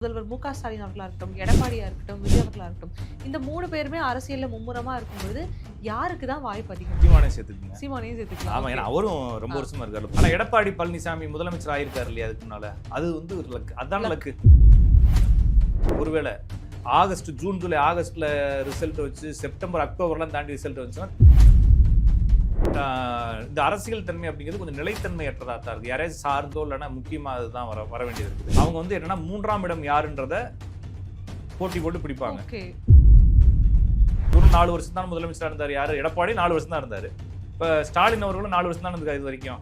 முதல்வர் மு.க. ஸ்டாலின் அவர்களா இருக்கட்டும், எடப்பாடியா இருக்கட்டும், விஜய் அவர்களா இருக்கட்டும். இந்த 3 பேருமே அரசியல்ல மும்முரமா இருக்கும்பொழுது, யாருக்கு தான் வாய்ப்பு அதிகம்? சீமானையும் சேர்த்துக்குங்க. சீமானையும் சேர்த்துக்கலாம். ஆமா, ஏன்னா அவரும் ரொம்ப ஆ. வருஷமா இருக்காரு. ஆனா எடப்பாடி பழனிசாமி முதலமைச்சர் ஆயிருக்காரு இல்லையா அதுக்கு முன்னால? அது வந்து ஒரு லக். அதான் லக்கு. ஒருவேளை ஆகஸ்ட், ஜூன், ஜூலை, ஆகஸ்ட்ல ரிசல்ட் வச்சு செப்டம்பர், அக்டோபர்லாம் தாண்டி ரிசல்ட் வந்துச்சுன்னா இந்த அரசியல் தன்மை அப்படிங்கிறது கொஞ்சம் நிலைத்தன்மையற்றதா தான் இருக்கு. யாரையாச்சும் சார்ந்தோ இல்லைன்னா முக்கியமா அதுதான் வர வேண்டியது இருக்குது. அவங்க வந்து என்னன்னா 3ஆம் இடம் யாருன்றத போட்டி போட்டு பிடிப்பாங்க. ஓகே. ஒரு 4 வருஷம் தான் முதலமைச்சரா இருந்தார். யாரு? எடப்பாடி 4 வருஷம் தான் இருந்தாரு. இப்ப ஸ்டாலின் அவர்களும் 4 வருஷம் தான் இருந்திருக்காரு இது வரைக்கும்.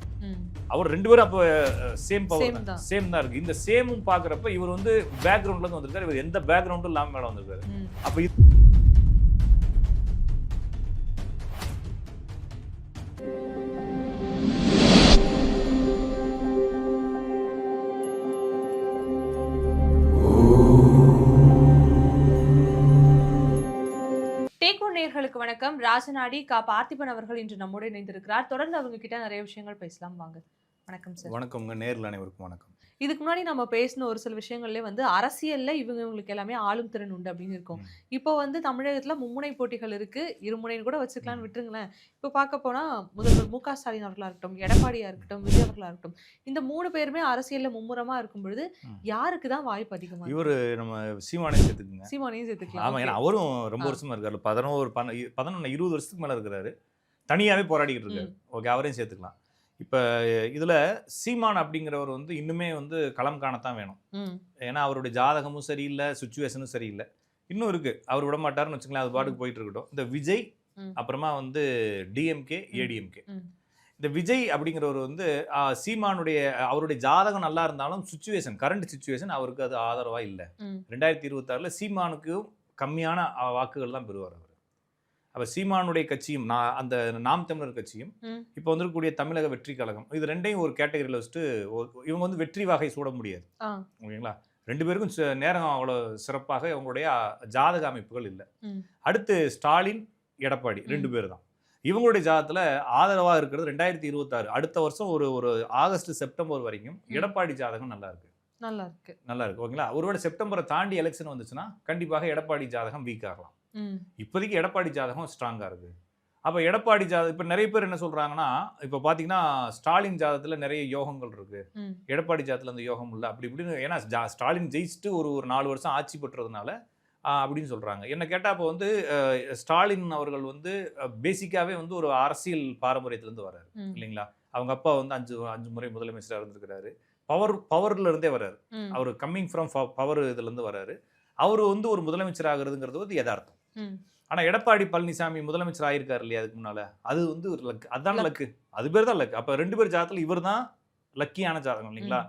அவர் 2 பேரும் அப்போ சேம் பவர் தான். சேம் தான் இருக்கு. இந்த சேமும் பாக்குறப்ப இவர் வந்து பேக்ரவுண்ட்ல இருந்து வந்திருக்காரு. இவர் எந்த பேக்ரவுண்டும் இல்லாம மேல வந்திருக்காரு. அப்ப டேக் ஒன் நேயர்களுக்கு வணக்கம். ராஜநாடி பார்த்திபன் அவர்கள் இன்று நம்மோடு இணைந்திருக்கிறார். தொடர்ந்து அவங்க கிட்ட நிறைய விஷயங்கள் பேசலாம் வாங்க. வணக்கம் சார். வணக்கம்ங்க. நேரில் அனைவருக்கும் வணக்கம். இதுக்கு முன்னாடி நம்ம பேசின ஒரு சில விஷயங்கள்லயே வந்து அரசியல்ல இவங்களுக்கு எல்லாமே ஆளும் திறன் உண்டு அப்படின்னு இருக்கும். இப்போ வந்து தமிழகத்துல மும்முனை போட்டிகள் இருக்கு. இருமுனைன்னு கூட வச்சுக்கலாம்னு விட்டுருங்களேன். இப்போ பார்க்க போனா முதல்வர் மு.க. ஸ்டாலின் அவர்களா இருக்கட்டும், எடப்பாடியா இருக்கட்டும், விஜய் அவர்களா இருக்கட்டும். இந்த 3 பேருமே அரசியல்ல மும்முரமா இருக்கும் பொழுது யாருக்கு தான் வாய்ப்பு அதிகமா? இவரு நம்ம சீமானையும் சேர்த்துக்குங்க. சீமானையும் சேர்த்துக்கலாம். ஆமா, ஏன்னா அவரும் ரொம்ப வருஷமா இருக்காரு. 11 20 வருஷத்துக்கு மேல இருக்கிறாரு. தனியாவே போராடிக்கிட்டு இருக்காரு. ஓகே, அவரையும் சேர்த்துக்கலாம். இப்ப இதுல சீமான் அப்படிங்கிறவர் வந்து இன்னுமே வந்து களம் காணத்தான் வேணும். ஏன்னா அவருடைய ஜாதகமும் சரியில்லை, சுச்சுவேஷனும் சரியில்லை. இன்னும் இருக்கு. அவர் விட மாட்டாருன்னு வச்சுக்கலாம். அது பாட்டுக்கு போயிட்டு இருக்கட்டும். இந்த விஜய், அப்புறமா வந்து டிஎம்கே, ஏடிஎம்கே. இந்த விஜய் அப்படிங்கிறவர் வந்து சீமானுடைய அவருடைய ஜாதகம் நல்லா இருந்தாலும் சுச்சுவேஷன், கரண்ட் சுச்சுவேஷன் அவருக்கு அது ஆதரவா இல்லை. 2026ல சீமானுக்கு கம்மியான வாக்குகள் தான் பெறுவார் அவர். அப்ப சீமானுடைய கட்சியும் அந்த நாம் தமிழர் கட்சியும் இப்போ வந்துக்கூடிய தமிழக வெற்றி கழகம், இது ரெண்டையும் ஒரு கேட்டகரியில் வச்சுட்டு இவங்க வந்து வெற்றி வாகை சூட முடியாது. ஓகேங்களா? 2 பேருக்கும் நேரம் அவ்வளோ சிறப்பாக அவங்களுடைய ஜாதக அமைப்புகள் இல்லை. அடுத்து ஸ்டாலின், எடப்பாடி 2 பேர் தான். இவங்களுடைய ஜாதகத்துல ஆதரவா இருக்கிறது 2026 அடுத்த வருஷம் ஒரு ஆகஸ்ட் செப்டம்பர் வரைக்கும் எடப்பாடி ஜாதகம் நல்லா இருக்கு. நல்லா இருக்கு. ஓகேங்களா? ஒருவேளை செப்டம்பரை தாண்டி எலெக்ஷன் வந்துச்சுன்னா கண்டிப்பாக எடப்பாடி ஜாதகம் வீக் ஆகலாம். இப்போதைக்கு எடப்பாடி ஜாதகம் ஸ்ட்ராங்கா இருக்கு. அப்ப எடப்பாடி ஜாதகம் இப்ப நிறைய பேர் என்ன சொல்றாங்கன்னா, இப்ப பாத்தீங்கன்னா ஸ்டாலின் ஜாதகத்துல நிறைய யோகங்கள் இருக்கு, எடப்பாடி ஜாதகத்துல அந்த யோகம் இல்லை அப்படி இப்படின்னு. ஏன்னா ஸ்டாலின் ஜெயிச்சுட்டு ஒரு 4 வருஷம் ஆட்சி பெற்றதுனால அப்படின்னு சொல்றாங்க. என்ன கேட்டா இப்போ வந்து ஸ்டாலின் அவர்கள் வந்து பேசிக்காவே வந்து ஒரு அரசியல் பாரம்பரியத்திலிருந்து வர்றாரு இல்லைங்களா? அவங்க அப்பா வந்து 5 முறை முதலமைச்சராக இருந்திருக்கிறாரு. பவர்ல இருந்தே வர்றாரு. அவர் கம்மிங் ஃப்ரம் பவர் இதுல இருந்து வர்றாரு. அவரு வந்து ஒரு முதலமைச்சர் ஆகுறதுங்கிறது வந்து யதார்த்தம். ஆனா எடப்பாடி பழனிசாமி முதலமைச்சர் ஆயிருக்காரு இல்லையா அதுக்கு முன்னால? அது வந்து ஒரு லக். அதான் லக்கு. அது பேர் தான் லக். அப்ப 2 பேர் ஜாதகத்துல இவர் தான் லக்கியான ஜாதகம் இல்லைங்களா?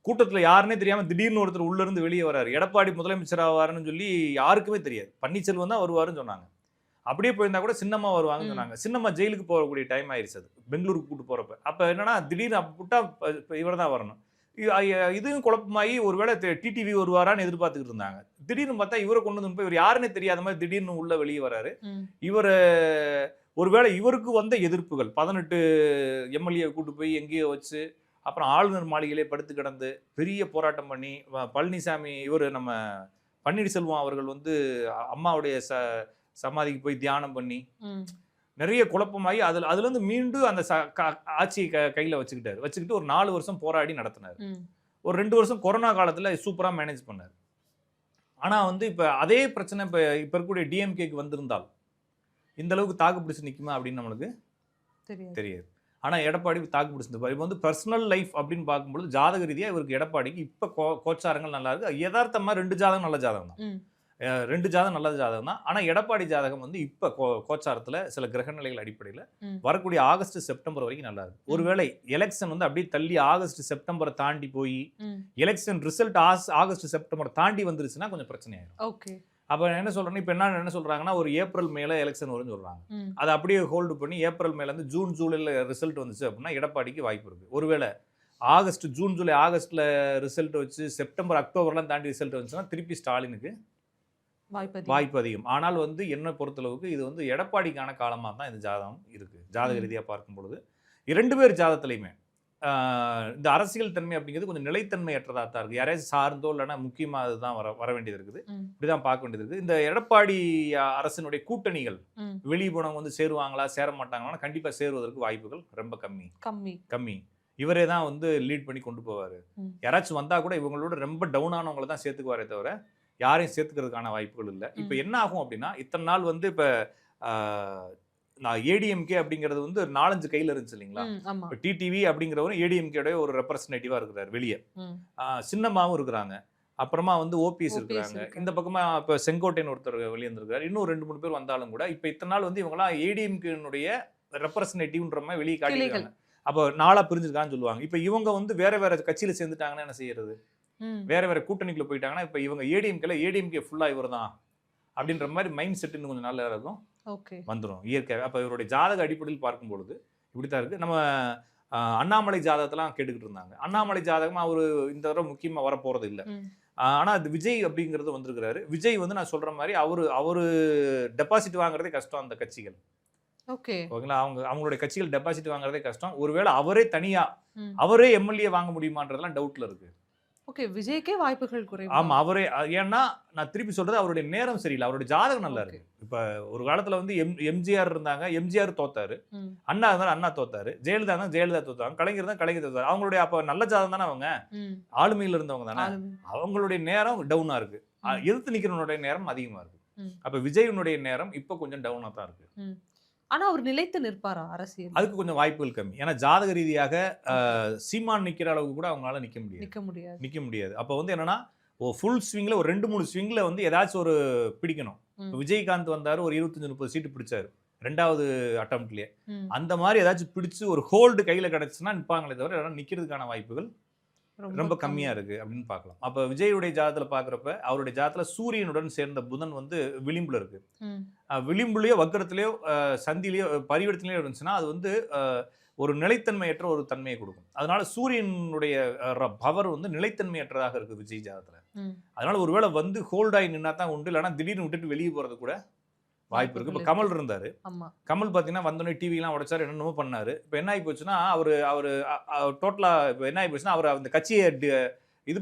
கூட்டத்துல யாருன்னே தெரியாம திடீர்னு ஒருத்தர் உள்ள இருந்து வெளியே வராரு. எடப்பாடி முதலமைச்சர் ஆவாருன்னு சொல்லி யாருக்குமே தெரியாது. பன்னீர்செல்வம் தான் வருவாருன்னு சொன்னாங்க. அப்படியே போயிருந்தா கூட சின்னம்மா வருவாங்கன்னு சொன்னாங்க. சின்னம்மா ஜெயிலுக்கு போகக்கூடிய டைம் ஆயிருச்சு அது, பெங்களூருக்கு கூட்டு போறப்ப. அப்ப என்னன்னா திடீர்னு விட்டா இவர் தான் வரணும். இதுவும் குழப்பமாயி ஒருவேளை டிடிவி வருவாரான்னு எதிர்பார்த்துக்கிட்டு இருந்தாங்க. திடீர்னு பார்த்தா இவரை கொண்டு வந்து இவர் யாருன்னே தெரியாத மாதிரி திடீர்னு உள்ள வெளியே வராரு. இவர் ஒருவேளை இவருக்கு வந்த எதிர்ப்புகள் 18 எம்எல்ஏ கூட்டு போய் எங்கேயோ வச்சு, அப்புறம் ஆளுநர் மாளிகையிலே படுத்து கிடந்து பெரிய போராட்டம் பண்ணி, பழனிசாமி இவர் நம்ம பன்னீர்செல்வம் அவர்கள் வந்து அம்மாவுடைய சமாதிக்கு போய் தியானம் பண்ணி நிறைய குழப்பமாகி அதுல இருந்து மீண்டும் அந்த ஆட்சியை கையில வச்சுக்கிட்டு ஒரு 4 வருஷம் போராடி நடத்தினார். ஒரு 2 வருஷம் கொரோனா காலத்துல சூப்பரா மேனேஜ் பண்ணார். ஆனா வந்து இப்ப அதே பிரச்சனை இப்ப இருக்கக்கூடிய டிஎம்கேக்கு வந்திருந்தால் இந்த அளவுக்கு தாக்கு பிடிச்சு நிக்குமா அப்படின்னு நம்மளுக்கு தெரியாது. ஆனா எடப்பாடி தாக்கு பிடிச்சிருப்பார். இப்போ வந்து பர்சனல் லைஃப் அப்படின்னு பார்க்கும்போது ஜாதக ரீதியா இவருக்கு எடப்பாடிக்கு இப்ப கோச்சாரங்கள் நல்லா இருக்கு. யதார்த்தமா 2 ஜாதகம் நல்ல ஜாதகம் தான். 2 ஜாதகம் நல்ல ஜாதகம் தான். ஆனா எடப்பாடி ஜாதகம் வந்து இப்ப கோச்சாரத்துல சில கிரக நிலைகள் அடிப்படையில் வரக்கூடிய ஆகஸ்ட் செப்டம்பர் வரைக்கும் நல்லா இருக்கு. ஒருவேளை எலெக்ஷன் வந்து அப்படியே தள்ளி ஆகஸ்ட் செப்டம்பரை தாண்டி போய் எலெக்ஷன் ரிசல்ட் ஆகஸ்ட் செப்டம்பர் தாண்டி வந்துருச்சுன்னா கொஞ்சம் பிரச்சனை ஆயிடும். அப்ப என்ன சொல்றேன்னா, இப்ப என்ன சொல்றாங்கன்னா, ஒரு ஏப்ரல் மேல எலெக்ஷன் வரும்னு சொல்றாங்க. அதை அப்படியே ஹோல்டு பண்ணி ஏப்ரல் மேல இருந்து ஜூன் ஜூலைல ரிசல்ட் வந்துச்சு அப்படின்னா எடப்பாடிக்கு வாய்ப்பு இருக்கு. ஒருவேளை ஆகஸ்ட், ஜூன், ஜூலை, ஆகஸ்ட்ல ரிசல்ட் வச்சு செப்டம்பர், அக்டோபர்லாம் தாண்டி ரிசல்ட் வந்துச்சுன்னா திருப்பி ஸ்டாலினுக்கு வாய்ப்பு அதிகம். ஆனால் வந்து என்ன பொறுத்தளவுக்கு இது வந்து எடப்பாடிக்கான காலமாக தான் இந்த ஜாதகம் இருக்கு. ஜாதக ரீதியாக பார்க்கும் பொழுது 2 பேர் ஜாதகத்திலையுமே இந்த அரசியல் தன்மை அப்படிங்கிறது கொஞ்சம் நிலைத்தன்மையற்றதா தான் இருக்கு. யாரையாச்சும் சார்ந்தோ இல்லைன்னா முக்கியமா அதுதான் வர வேண்டியது இருக்குது. இப்படிதான் பார்க்க வேண்டியது இருக்குது. இந்த எடப்பாடி அரசினுடைய கூட்டணிகள் வெளியே போனவங்க வந்து சேருவாங்களா சேர மாட்டாங்களா? கண்டிப்பா சேருவதற்கு வாய்ப்புகள் ரொம்ப கம்மி. இவரே தான் வந்து லீட் பண்ணி கொண்டு போவாரு. யாராச்சும் வந்தா கூட இவங்களோட ரொம்ப டவுன் ஆனவங்களை தான் சேர்த்துக்குவாரே தவிர யாரையும் சேர்த்துக்கிறதுக்கான வாய்ப்புகள் இல்லை. இப்ப என்ன ஆகும் அப்படின்னா, இத்தனை நாள் வந்து இப்ப நான் ஏடிஎம்கே அப்படிங்கிறது வந்து 4-5 கையில இருந்துச்சு இல்லைங்களா? இப்போ டிடிவி அப்படிங்கிறவரும் ஏடிஎம்கேடைய ஒரு ரெப்ரஸன்டேட்டிவா இருக்கிறாரு வெளியே. சின்னம்மாவும் இருக்கிறாங்க. அப்புறமா வந்து ஓபிஎஸ் இருக்கிறாங்க. இந்த பக்கமா இப்போ செங்கோட்டையன் ஒருத்தர் வெளியே இருந்திருக்காரு. இன்னும் 2-3 பேர் வந்தாலும் கூட இப்போ இத்தனை நாள் வந்து இவங்கலாம் ஏடிஎம்கேனுடைய ரெப்ரஸன்டேட்டிவ்ன்ற மாதிரி வெளியே காட்டியிருக்காங்க. அப்போ நாளா பிரிஞ்சிருக்கான்னு சொல்லுவாங்க. இப்போ இவங்க வந்து வேற கட்சியில சேர்ந்துட்டாங்கன்னா என்ன செய்யறது? வேற கூட்டணிக்குள்ள போயிட்டாங்கன்னா இப்போ இவங்க ஏடிஎம்கே ஃபுல்லா இவர் தான் அப்படின்ற மாதிரி மைண்ட் செட் இன்னும் கொஞ்சம் நல்லா இருக்கும். வந்துடும் இயற்கையாக. அப்போ இவருடைய ஜாதக அடிப்படையில் பார்க்கும் பொழுது இப்படித்தான் இருக்கு. நம்ம அண்ணாமலை ஜாதகத்தெல்லாம் கேட்டுக்கிட்டு இருந்தாங்க. அண்ணாமலை ஜாதகமா அவரு இந்த தடவை முக்கியமா வர போறது இல்லை. ஆனா அது விஜய் அப்படிங்கிறது வந்திருக்கிறாரு. விஜய் வந்து நான் சொல்ற மாதிரி அவரு டெபாசிட் வாங்குறதே கஷ்டம். அந்த கட்சிகள் ஓகேங்களா, அவங்களுடைய கட்சிகள் டெபாசிட் வாங்குறதே கஷ்டம். ஒருவேளை அவரே தனியா அவரே எம்எல்ஏ வாங்க முடியுமான்றதெல்லாம் டவுட்ல இருக்கு. விஜய்க்கே வாய்ப்புகள் குறைவு. ஆமா, அவரே. ஏன்னா நான் திருப்பி சொல்றது அவருடைய நேரம் சரியில்லை. அவருடைய ஜாதகம் நல்லா இருக்கு. இப்ப ஒரு காலத்துல வந்து எம்ஜிஆர் இருந்தாங்க. எம்ஜிஆர் தோத்தாரு. அண்ணா இருந்தாலும் அண்ணா தோத்தாரு. ஜெயலலிதா இருந்தாலும் ஜெயலலிதா தோத்தாங்க. கலைஞர் தான் கலைஞர் தோத்தாரு. அவங்களுடைய அப்ப நல்ல ஜாதகம் தானே, அவங்க ஆளுமையில இருந்தவங்க தானே. அவங்களுடைய நேரம் டவுனா இருக்கு. எதிர்த்து நிக்கிறவனுடைய நேரம் அதிகமா இருக்கு. அப்ப விஜயனுடைய நேரம் இப்ப கொஞ்சம் டவுனா தான் இருக்கு. ஆனா அவர் நிலைத்து நிற்பாரா அரசியல்? அதுக்கு கொஞ்சம் வாய்ப்புகள் கம்மி. ஏன்னா ஜாதக ரீதியாக சீமான் நிக்கிற அளவுக்கு கூட அவங்களால நிக்க முடியாது. அப்ப வந்து என்னன்னா ஃபுல் ஸ்விங்ல ஒரு 2-3 ஸ்விங்ல வந்து ஏதாச்சும் ஒரு பிடிக்கணும். விஜயகாந்த் வந்தாரு, ஒரு 25-30 சீட்டு பிடிச்சாரு 2வது அட்டம்ப்ட்லயே. அந்த மாதிரி ஏதாச்சும் பிடிச்சு ஒரு ஹோல்டு கையில கிடைச்சுன்னா நிப்பாங்களே தவிர நிக்கிறதுக்கான வாய்ப்புகள் ரொம்ப கம்மியா இருக்கு அப்படின்னு பார்க்கலாம். அப்ப விஜயுடைய ஜாதத்துல பாக்குறப்ப அவருடைய ஜாதத்துல சூரியனுடன் சேர்ந்த புதன் வந்து விளிம்புல இருக்கு. விளிம்புலயோ வக்கரத்திலயோ சந்திலேயோ பரிவர்த்தனையோ இருந்துச்சுன்னா அது வந்து ஒரு நிலைத்தன்மையற்ற ஒரு தன்மையை கொடுக்கும். அதனால சூரியனுடைய பவர் வந்து நிலைத்தன்மையற்றதாக இருக்கு விஜய் ஜாதத்துல. அதனால ஒருவேளை வந்து ஹோல்டாகி நின்னா தான் உண்டு, இல்லைன்னா திடீர்னு விட்டுட்டு வெளியே போறது கூட வாய்ப்பு இருக்கு. இப்ப கமல் இருந்தாரு. கமல் பாத்தீங்கன்னா வந்தோடனே டிவி எல்லாம் உடைச்சாரு, என்னென்னமோ பண்ணாரு. இப்ப என்ன ஆகி போச்சுன்னா அவரு டோட்டலா இப்ப என்ன ஆகி போச்சுன்னா அவர் அந்த கட்சியை இது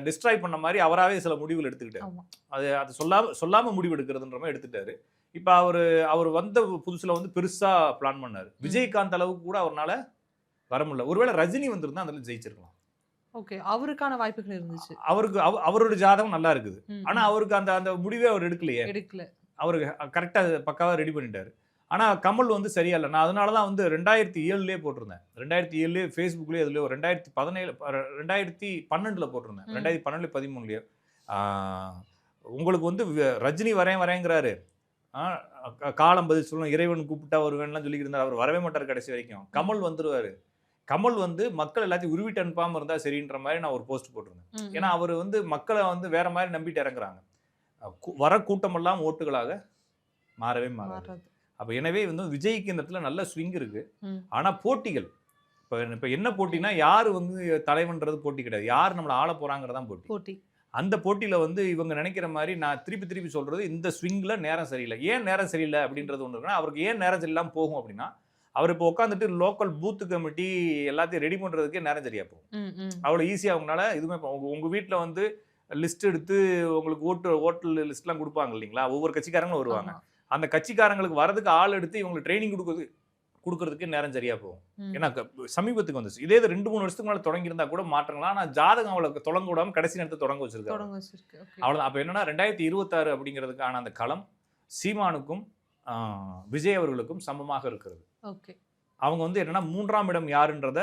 டிஸ்ட்ராய் பண்ண மாதிரி அவராவே சில முடிவுகள் எடுத்துக்கிட்டாரு. அது சொல்லாம முடிவு எடுக்கிறதுன்ற மாதிரி எடுத்துட்டாரு. இப்ப அவர் வந்த புதுசுல வந்து பெருசா பிளான் பண்ணாரு. விஜயகாந்த் அளவுக்கு கூட அவரால் வர முடியல. ஒருவேளை ரஜினி வந்திருந்தா அதில் ஜெயிச்சிருக்கலாம். அவருக்கான வாய்ப்புகள் இருந்துச்சு. அவரோட ஜாதகம் நல்லா இருக்குது. ஆனா அவருக்கு அந்த முடிவே அவர் எடுக்கல. அவருக்கு கரெக்டா பக்காவா ரெடி பண்ணிட்டாரு. ஆனா கமல் வந்து சரியா இல்லை. நான் அதனாலதான் வந்து 2007 போட்டிருந்தேன். 2007 ஃபேஸ்புக்லயே அதுல 2012 போட்டிருந்தேன். 2012 13 உங்களுக்கு வந்து ரஜினி வரேங்கிறாரு. காலம் பதில் சொல்லணும், இறைவன் கூப்பிட்டா வருவேன்லாம் சொல்லிக்கிட்டு இருந்தார். அவர் வரவே மாட்டார் கடைசி வரைக்கும். கமல் வந்துருவாரு. கமல் வந்து மக்கள் எல்லாத்தையும் உருவிட்டு அனுப்பாம இருந்தா சரின்ற மாதிரி நான் ஒரு போஸ்ட் போட்டிருந்தேன். ஏன்னா அவர் வந்து மக்களை வந்து வேற மாதிரி நம்பிட்டு இறங்குறாங்க. வர கூட்டமெல்லாம் ஓட்டுகளாக மாறவே மாறாது. அப்ப எனவே வந்து விஜய்க்கு இந்த இடத்துல நல்ல ஸ்விங் இருக்கு. ஆனா போட்டிகள் இப்ப என்ன போட்டினா, யாரு வந்து தலைவன்றது போட்டி கிடையாது. யார் நம்மளை ஆள போறாங்கிறதான் போட்டி. அந்த போட்டியில வந்து இவங்க நினைக்கிற மாதிரி, நான் திருப்பி சொல்றது, இந்த ஸ்விங்ல நேரம் சரியில்லை. ஏன் நேரம் சரியில்லை அப்படின்றது ஒன்று இருக்குன்னா, அவருக்கு ஏன் நேரம் சரியில்லாம போகும் அப்படின்னா, அவர் இப்போ உட்காந்துட்டு லோக்கல் பூத் கமிட்டி எல்லாத்தையும் ரெடி பண்றதுக்கே நேரம் சரியா போகும். அவ்வளவு ஈஸியா அவங்களால இதுவுமே உங்க வீட்டுல வந்து லிஸ்ட் எடுத்து உங்களுக்கு ஓட்டல் லிஸ்ட்லாம் கொடுப்பாங்க இல்லைங்களா, ஒவ்வொரு கட்சிக்காரங்களும் வருவாங்க. அந்த கட்சிக்காரங்களுக்கு வரதுக்கு ஆள் எடுத்து இவங்களுக்கு ட்ரைனிங் கொடுக்கறதுக்கு நேரம் சரியா போகும். ஏன்னா சமீபத்துக்கு வந்துச்சு. இதே 2-3 வருஷத்துக்கு மேல தொடங்கி இருந்தா கூட மாற்றங்களா. ஆனா ஜாதகம் அவளுக்கு தொடங்க விடாம கடைசி நேரத்தை தொடங்க வச்சிருக்காங்க. அவ்வளவுதான். அப்ப என்னன்னா 2026 அப்படிங்கிறதுக்கான அந்த களம் சீமானுக்கும் விஜய் அவர்களுக்கும் சமமாக இருக்கிறது. அவங்க வந்து என்னன்னா 3ஆம் இடம் யாருன்றத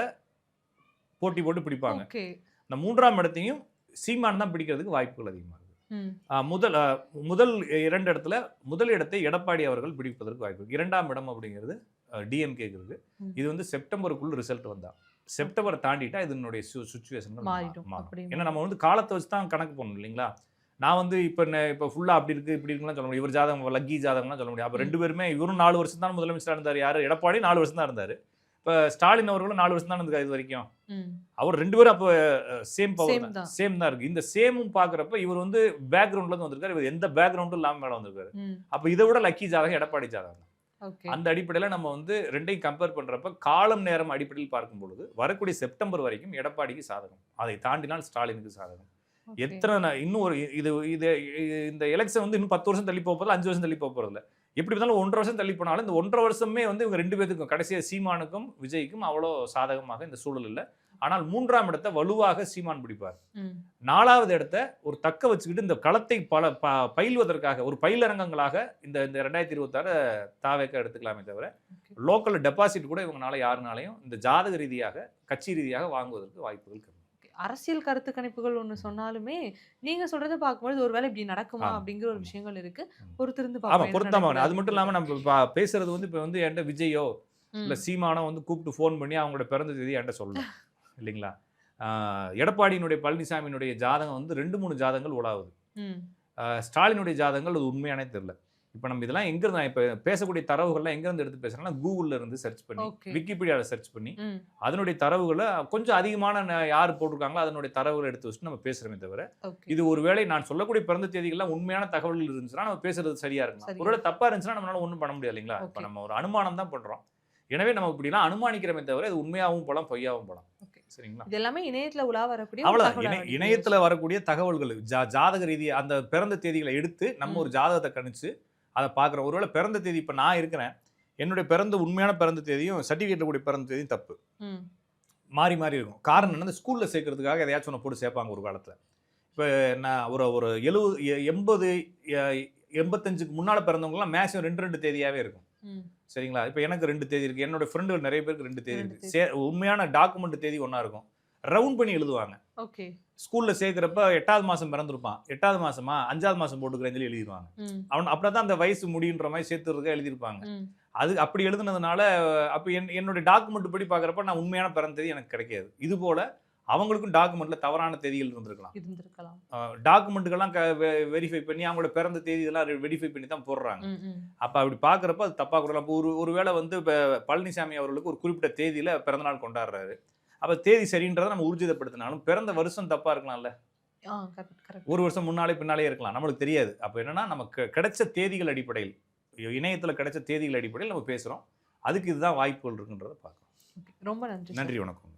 போட்டி போட்டு பிடிப்பாங்க. இந்த 3ஆம் இடத்தையும் சீமான் தான் பிடிக்கிறதுக்கு வாய்ப்புகள் அதிகமாக இருக்கு. முதல் 2 இடத்துல முதல் இடத்தை எடப்பாடி அவர்கள் பிடிப்பதற்கு வாய்ப்பு இருக்கு. 2ஆம் இடம் அப்படிங்கிறது டிஎம்கேக்கு இருக்கு. இது வந்து செப்டம்பருக்குள்ள ரிசல்ட் வந்தா, செப்டம்பரை தாண்டிட்டா இதனுடைய சுச்சுவேஷன் மாறும். ஏன்னா நம்ம வந்து காலத்தை வச்சு தான் கணக்கு பண்ணணும் இல்லைங்களா. நான் வந்து இப்போ ஃபுல்லா அப்படி இருக்கு இப்படி இருக்குலாம் சொல்ல முடியும். இவர் ஜாதகம் லக்கி ஜாதகம்லாம் சொல்ல முடியும். அப்போ 2 பேருமே, இவரும் 4 வருஷம் தான் முதலமைச்சராக இருந்தார். யாரு? எடப்பாடி 4 வருஷம் தான் இருந்தாரு. இப்போ ஸ்டாலின் அவர்களும் 4 வருஷம் தான் இருந்திருக்காரு இது வரைக்கும். அவர் 2 பேரும் அப்போ சேம் தான் இருக்கு. இந்த சேமும் பாக்குறப்ப இவர் வந்து பேக்ரவுண்ட்ல இருந்து வந்திருக்காரு. இவர் எந்த பேக்ரவுண்டும் இல்லாம மேல வந்திருக்காரு. அப்ப இதை விட லக்கி ஜாதகம் எடப்பாடி ஜாதகம். ஓகே. அந்த அடிப்படையில நம்ம வந்து 2யும் கம்பேர் பண்றப்ப காலம் நேரம் அடிப்படையில் பார்க்கும் பொழுது வரக்கூடிய செப்டம்பர் வரைக்கும் எடப்பாடிக்கு சாதகம். அதை தாண்டினால் ஸ்டாலினுக்கு சாதகம். ஓகே. எத்தனை இன்னும் ஒரு இது இது இந்த எலெக்ஷன் வந்து இன்னும் 10 வருஷம் தள்ளி போக போறதில்ல, 5 வருஷம் தள்ளி போக போறதில்ல. எப்படி இருந்தாலும் 1 1/2 வருஷம் தள்ளி போனாலும் இந்த 1 1/2 வருஷமே வந்து இவங்க 2 பேத்துக்கும் கடைசியா சீமானுக்கும் விஜய்க்கும் அவ்வளோ சாதகமாக இந்த சூழல் இல்ல. ஆனால் 3ஆம் இடத்தை வலுவாக சீமான் பிடிப்பார். ம். 4வது இடத்த ஒரு தக்க வச்சுக்கிட்டு இந்த களத்தை பயில்வதற்காக ஒரு பயிலரங்கங்களாக இந்த இந்த 2026 தாவேக்கா எடுத்துக்கலாமே தவிர ஓகே. லோக்கல் டெபாசிட் கூட இவங்கனால யாருனாலையும் இந்த ஜாதக ரீதியாக கட்சி ரீதியாக வாங்குவதற்கு வாய்ப்புகள் கம்மி. அரசியல் கருத்து கணிப்புகள் ஒண்ணு சொன்னாலுமே, நீங்க சொல்றத பார்க்கும்பொழுது ஒருவேளை இப்படி நடக்குமா ஆமா, அப்படிங்கிற ஒரு ஆமா. விஷயங்கள் இருக்கு. பொறுத்திருந்து ஆமா, பார்ப்போம் என்ன பொருத்தமா நடக்குது அது மட்டும் இல்லாம அப்படிங்கிறத. நம்ம பேசுறது வந்து இப்ப வந்து என்கிட்ட விஜயோ இல்ல ம். சீமானோ வந்து கூப்பிட்டு ஃபோன் பண்ணி அவங்களோட பிறந்த தேதி என்கிட்ட சொல்லணும் இல்லைங்களா? எடப்பாடியினுடைய பழனிசாமியினுடைய ஜாதகம் வந்து 2 3 ஜாதகங்கள் உலாவுது. ம். ஸ்டாலினுடைய ஜாதகங்கள் அது உண்மையானே தெரியல. இப்ப நம்ம இதெல்லாம் எங்க இருந்து இப்ப பேசக்கூடிய தரவுகள்லாம் எங்க இருந்து எடுத்து பேசுறேன்னா கூகுள்ல இருந்து சர்ச் பண்ணி ஓகே. விக்கிபீடியால சர்ச் பண்ணி ம். அதனுடைய தரவுகளை கொஞ்சம் அதிகமான யார் போட்டிருக்காங்களோ அதனுடைய தரவுகளை எடுத்து வச்சுட்டு நம்ம பேசுறோமே தவிர ஓகே. இது ஒருவேளை நான் சொல்லக்கூடிய பிறந்த தேதிகள்லாம் உண்மையான தகவல்கள் இருந்துச்சுன்னா நம்ம பேசுறது சரியா இருக்கலாம். சரியா ஒருவேளை தப்பா இருந்துச்சுன்னா நம்மளால ஒன்றும் பண்ண முடியாது இல்லைங்களா? இப்ப ஓகே. நம்ம ஒரு அனுமானம் தான் பண்றோம். எனவே நம்ம இப்படிலாம் அனுமானிக்கிறோமே தவிர இது உண்மையாகவும் போலாம் பொய்யாகவும் போலாம். ஓகே. சரிங்களா? இது எல்லாமே இணையத்துல உலா வரக்கூடிய ஒரு அவ்வளவுதான். தகவல் அடிப்படையில இணையத்துல வரக்கூடிய தகவல்கள் ஜாதக ரீதியா அந்த பிறந்த தேதிகளை எடுத்து நம்ம ம். ஒரு ஜாதகத்தை கணிச்சு அதை பார்க்குறோம். ஒருவேளை பிறந்த தேதி இப்ப நான் இருக்கிறேன், என்னுடைய உண்மையான பிறந்த தேதியும் சர்டிஃபிகேட்ல கூடிய பிறந்த தேதியும் தப்பு. ம். மாறி மாறி இருக்கும். காரணம் என்ன, ஸ்கூல்ல சேர்க்கறதுக்காக எதையாச்சும் ஒன்று போட்டு சேர்ப்பாங்க ஒரு காலத்துல. இப்ப நான் ஒரு ஒரு 80 85க்கு முன்னால பிறந்தவங்கலாம் மேக்ஸிமம் 2 தேதியாவே இருக்கும். ம். சரிங்களா? இப்ப எனக்கு 2 தேதி இருக்கு. என்னோட ஃப்ரெண்டுகள் நிறைய பேருக்கு 2 தேதி 2 இருக்கு. தேதி. உண்மையான டாக்குமெண்ட் தேதி ஒண்ணா இருக்கும். ரவுண்ட் பண்ணி எழுதுவாங்க. ஓகே. ஸ்கூல்ல சேர்க்கிறப்ப 8வது மாசம் பிறந்திருப்பான். 8வது மாசமா 5வது மாசம் போட்டுக்கிறேன்னு சொல்லி எழுதிடுவாங்க. ம். அப்படிதான் அந்த வயசு முடியுன்ற மாதிரி சேர்த்துறதுக்காக எழுதியிருப்பாங்க. ம். அது அப்படி எழுதுனதுனால அப்ப என்னுடைய டாக்குமெண்ட் படி பார்க்குறப்ப நான் உண்மையான பிறந்த தேதி எனக்கு கிடைக்காது. இது போல அவங்களுக்கும் டாக்குமெண்ட்ல தவறான தேதிகள் இருந்திருக்கலாம். இருந்திருக்கலாம். டாக்குமெண்ட்டுகள்லாம் வெரிஃபை பண்ணி அவங்களோட பிறந்த தேதி இதெல்லாம் வெரிஃபை பண்ணி தான் போடுறாங்க. ம். ம். அப்ப அப்படி பார்க்குறப்ப அது தப்பா கூட அப்போ ஒருவேளை வந்து இப்ப பழனிசாமி அவர்களுக்கு ஒரு குறிப்பிட்ட தேதியில பிறந்தநாள் கொண்டாடுறாரு. அப்ப தேதி சரின்றதை நம்ம ஊர்ஜிதப்படுத்தினாலும் பிறந்த வருஷம் தப்பா இருக்கலாம்ல. Correct correct. ஒரு வருஷம் முன்னாலே பின்னாலே இருக்கலாம். நம்மளுக்கு தெரியாது. அப்ப என்னன்னா நமக்கு கிடைச்ச தேதிகள் அடிப்படையில் இணையத்துல கிடைச்ச தேதிகள் அடிப்படையில் நம்ம பேசுறோம். அதுக்கு இதுதான் வாய்ப்புகள் இருக்குன்றதை பார்க்கணும். ஓகே. ரொம்ப நன்றி சார். நன்றி, வணக்கம்.